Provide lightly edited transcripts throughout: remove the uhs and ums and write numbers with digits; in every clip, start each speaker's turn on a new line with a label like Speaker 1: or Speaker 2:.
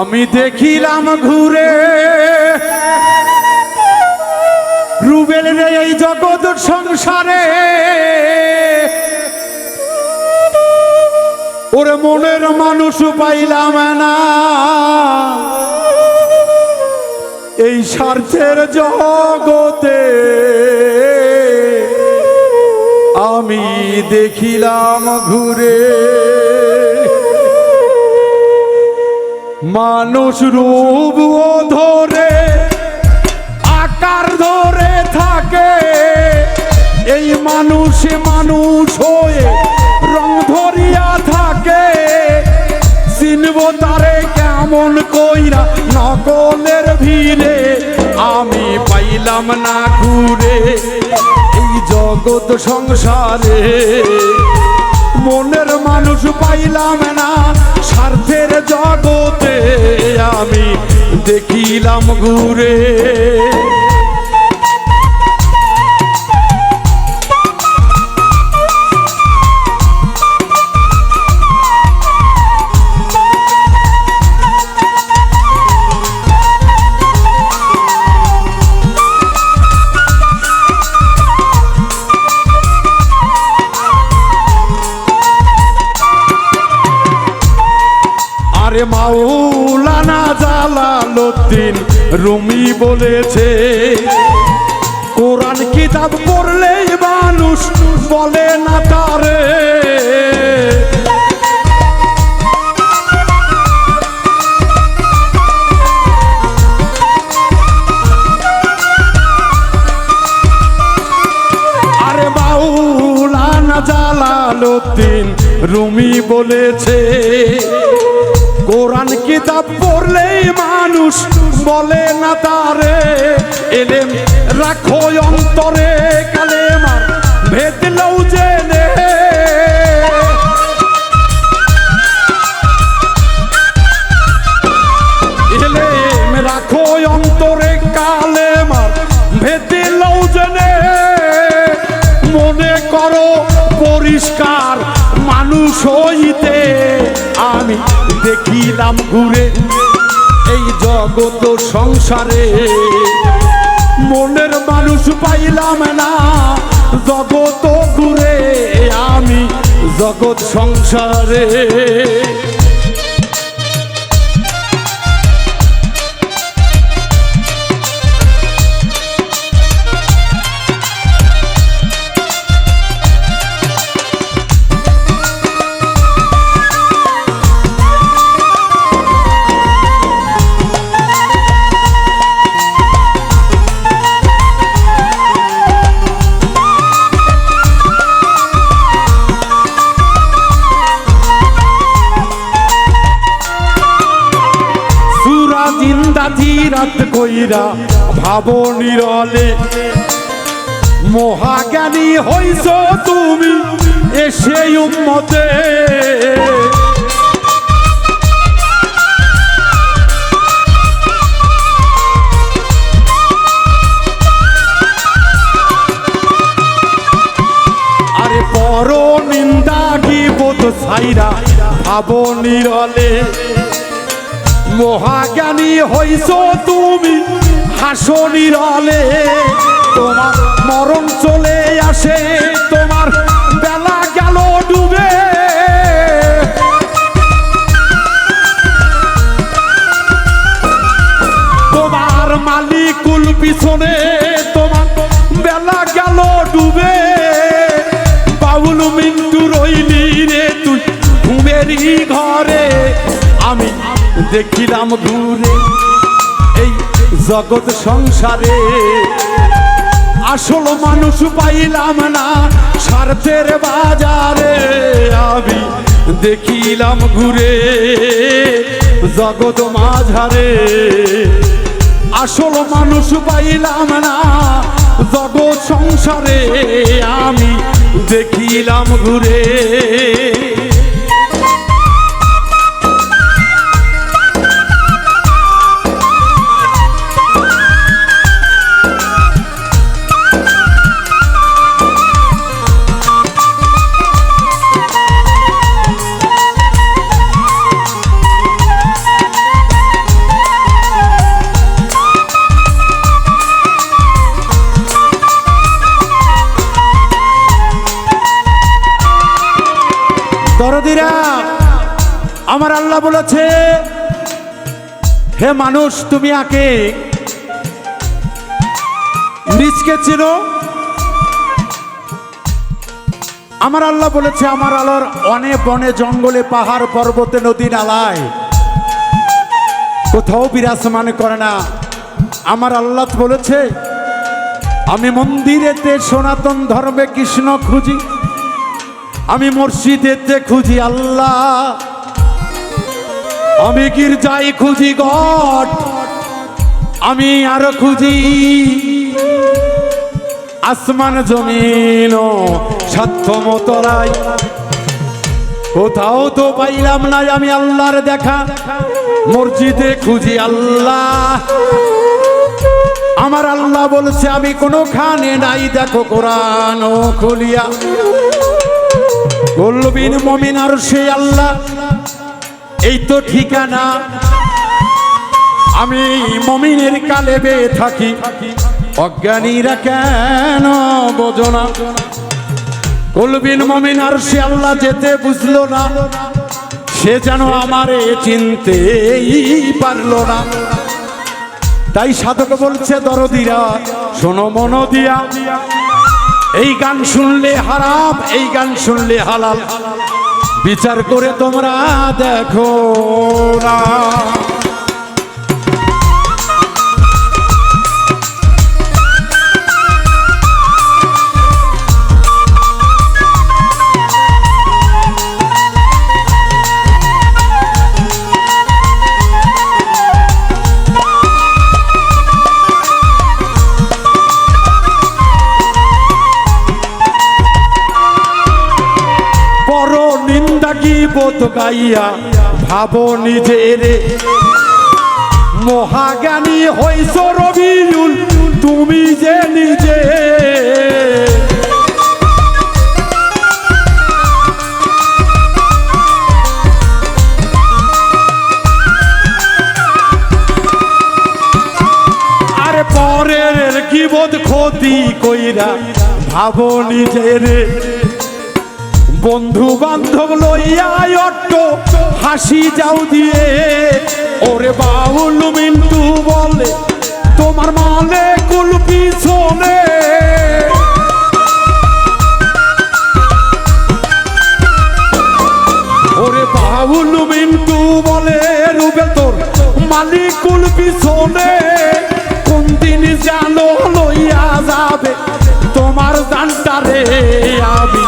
Speaker 1: আমি দেখিলাম ঘুরে রুবেল রে এই জগৎ সংসারে ওরে মনের মানুষ পাইলাম না এই স্বার্থের জগতে আমি দেখিলাম ঘুরে মানুষ রূপ ধরে আকার ধরে থাকে এই মানুষে মানুষ হয়ে রং ধরিয়া থাকে চিনব তারে কেমন কইরা নকলের ভিড়ে আমি পাইলাম না ঘুরে এই জগৎ সংসারে মনের মানুষ পাইলাম না স্বার্থের জগতে আমি দেখিলাম ঘুরে আরে মাওলানা জালালউদ্দিন রুমি বলেছে কোরআন কিতাব পড়লেই মানুষ বলে না তারে আরে মাওলানা জালালউদ্দিন রুমি বলেছে কোরআন কিতাব পড়লেই মানুষ বলে না তারে এলেম রাখো অন্তরে কালেমা ভেদ লও জেনে এলেম রাখো অন্তরে কালেমা ভেদ লও জেনে মনে করো পরিষ্কার মানুষ হইতে আমি দেখিলাম ঘুরে এই জগৎ সংসারে মনের মানুষ পাইলাম না জগৎ ঘুরে আমি জগৎ সংসারে রাত কইরা ভাবো নিরলে মহাজ্ঞানী হইছ তুমি এসে উম্মতে আরে পর নিন্দা গীবত ছাইরা ভাবো নিরলে মহাজ্ঞানী হইছ তুমি হাসো নিরলে তোমার মরণ চলে আসে তোমার বেলা গেল ডুবে তোমার মালিকুল পিছনে তোমার বেলা গেল ডুবে বাউল মিন্টু রইলি রে তুই ঘুমেরই ঘরে আমি দেখিলাম ঘুরে এই জগৎ সংসারে আসল মানুষ পাইলাম না স্বার্থের বাজারে আমি দেখিলাম ঘুরে জগৎ মাঝারে আসল মানুষ পাইলাম না জগৎ সংসারে আমি দেখিলাম ঘুরে দরদিরা, আমার আল্লাহ বলেছে, হে মানুষ তুমি আগে রিজকে চিনো। আমার আল্লাহ বলেছে, আমার আলোর অনে বনে জঙ্গলে পাহাড় পর্বতে নদী নালায় কোথাও বিরাজমান করে না। আমার আল্লাহ বলেছে, আমি মন্দিরেতে সনাতন ধর্মে কৃষ্ণ খুঁজি, আমি মসজিদেতে খুঁজি আল্লাহ, আমি গির্জায় খুঁজি গড, আমি আরো খুঁজি আসমান জমিন সাধ্য মতরাই, কোথাও তো পাইলাম না আমি আল্লাহর দেখা। মসজিদে খুঁজি আল্লাহ, আমার আল্লাহ বলছে আমি কোনোখানে নাই। দেখো কোরআন খুলিয়া, কলবিন মুমিন আর সে আল্লাহ, এই তো ঠিকানা। আমি মুমিনের কালেবে থাকি, অজ্ঞানীরা কেন বোঝো না। কলবিন মুমিন আর সে আল্লাহ যেতে বুঝলো না, সে যেন আমারে চিনতেই পারলো না। তাই সাধক বলছে দরদিরা শোনো মন দিয়া, এই গান শুনলে হারাম, এই গান শুনলে হালাল, বিচার করে তোমরা দেখো না। বোধ গাইয়া ভাবো নিজের মহাজ্ঞানী হইছ রবিউল তুমি যে নিজে। আরে পরের কি বোধ ক্ষতি কইরা ভাবো নিজের, বন্ধু বান্ধব লইয়া অট্ট হাসি যাও দিয়ে। ওরে বাউল মিন্টু বলে তোমার মালে কুল পিছনে, ওরে বাউল মিন্টু বলে রুবে তোর মালিকুল পিছনে। কোন দিন জানো লইয়া যাবে তোমার জানটারে, আমি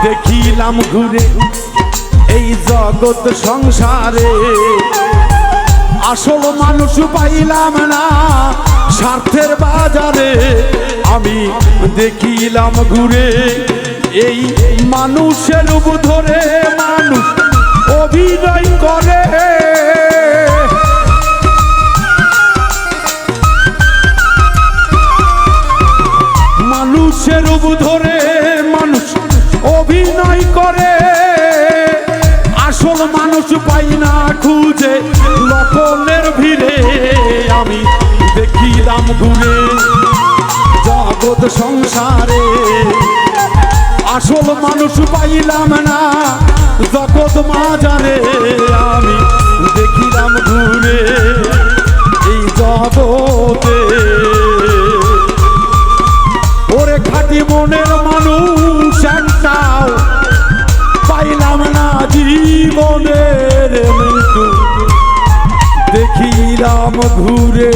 Speaker 1: দেখিলাম ঘুরে এই জগৎ সংসারে, আসল মানুষ পাইলাম না স্বার্থের বাজারে। আমি দেখিলাম ঘুরে এই মানুষের রূপ ধরে মানুষ অভিনয় করে। মানুষের রূপ ধরে মানুষ অভিনয় করে, আসল মানুষ পাই না খুঁজে লক্ষণের ভিড়ে। আমি দেখিলাম ঘুরে জগৎ সংসারে, আসল মানুষ পাইলাম না জগৎ মাজারে। আমি দেখিলাম ঘুরে এই জগতে, ওরে খাঁটি মনের মানুষ একটাও পাইলাম না জীবনের মৃত্যু, দেখিলাম ঘুরে।